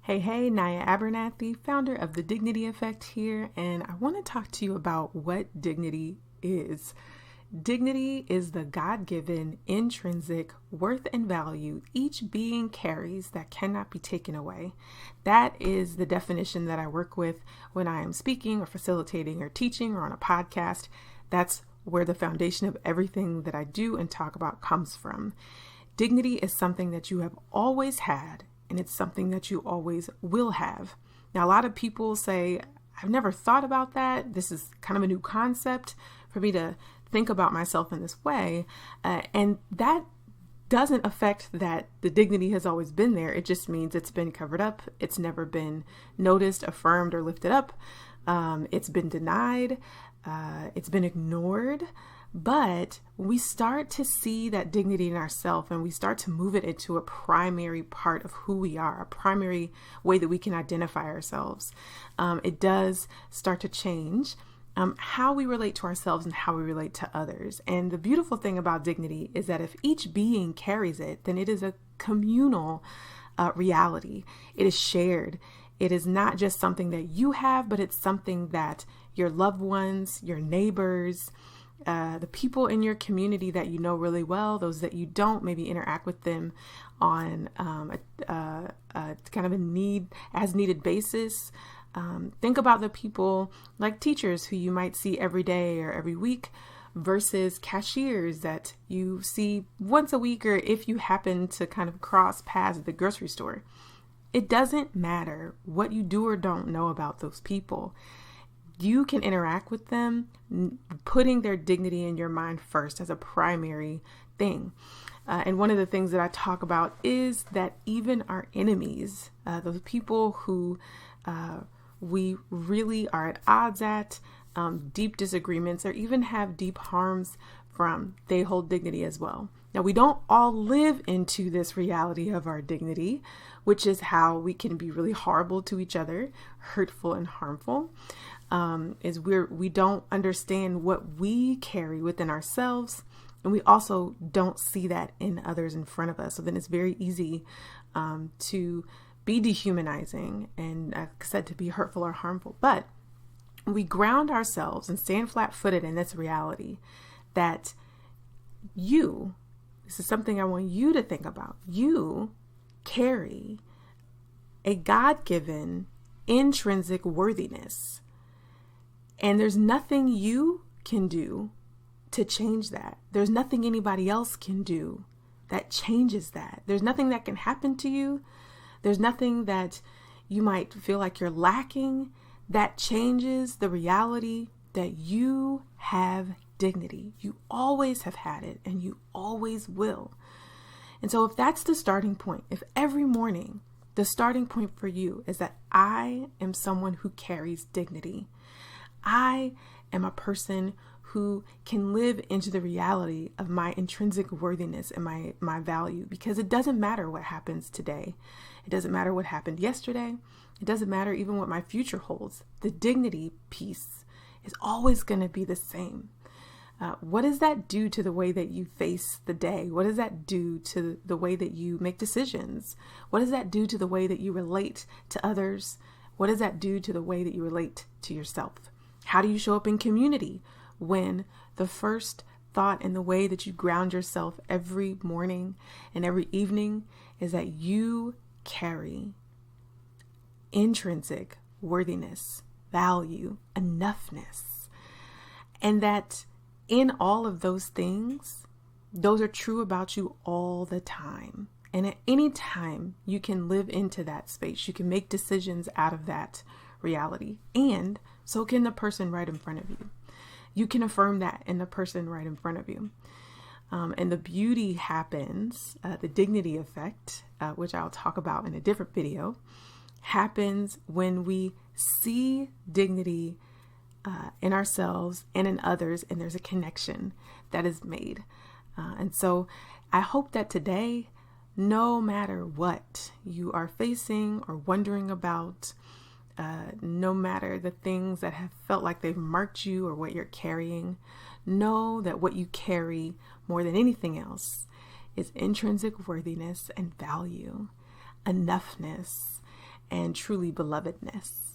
Hey, Naya Abernathy, founder of The Dignity Effect here, and I want to talk to you about what dignity is. Dignity is the God-given, intrinsic worth and value each being carries that cannot be taken away. That is the definition that I work with when I am speaking or facilitating or teaching or on a podcast. That's where the foundation of everything that I do and talk about comes from. Dignity is something that you have always had, and it's something that you always will have. Now, a lot of people say, I've never thought about that. This is kind of a new concept for me to think about myself in this way. And that doesn't affect that the dignity has always been there. It just means it's been covered up. It's never been noticed, affirmed, or lifted up. It's been denied. It's been ignored. But when we start to see that dignity in ourselves and we start to move it into a primary part of who we are, a primary way that we can identify ourselves, it does start to change how we relate to ourselves and how we relate to others. And the beautiful thing about dignity is that if each being carries it, then it is a communal reality. It is shared. It is not just something that you have, but it's something that your loved ones, your neighbors, the people in your community that you know really well, those that you don't, maybe interact with them on a kind of a as needed basis. Think about the people like teachers who you might see every day or every week versus cashiers that you see once a week, or if you happen to kind of cross paths at the grocery store. It doesn't matter what you do or don't know about those people. You can interact with them, putting their dignity in your mind first as a primary thing. And one of the things that I talk about is that even our enemies, those people who we really are at odds at, deep disagreements, or even have deep harms from, they hold dignity as well. Now, we don't all live into this reality of our dignity, which is how we can be really horrible to each other, hurtful and harmful. We don't understand what we carry within ourselves, and we also don't see that in others in front of us. So then it's very easy to be dehumanizing and, like I said, to be hurtful or harmful. But we ground ourselves and stand flat-footed in this reality that this is something I want you to think about. You carry a God-given intrinsic worthiness. And there's nothing you can do to change that. There's nothing anybody else can do that changes that. There's nothing that can happen to you. There's nothing that you might feel like you're lacking that changes the reality that you have dignity. You always have had it, and you always will. And so if that's the starting point, if every morning the starting point for you is that I am someone who carries dignity, I am a person who can live into the reality of my intrinsic worthiness and my value, because it doesn't matter what happens today. It doesn't matter what happened yesterday. It doesn't matter even what my future holds. The dignity piece is always going to be the same. What does that do to the way that you face the day? What does that do to the way that you make decisions? What does that do to the way that you relate to others? What does that do to the way that you relate to yourself? How do you show up in community when the first thought and the way that you ground yourself every morning and every evening is that you carry intrinsic worthiness, value, enoughness, and that in all of those things, those are true about you all the time. And at any time, you can live into that space. You can make decisions out of that reality. And so can the person right in front of you. You can affirm that in the person right in front of you. And the beauty happens, the dignity effect, which I'll talk about in a different video, happens when we see dignity in ourselves and in others, and there's a connection that is made. And so I hope that today, no matter what you are facing or wondering about, no matter the things that have felt like they've marked you or what you're carrying, know that what you carry more than anything else is intrinsic worthiness and value, enoughness, and truly belovedness.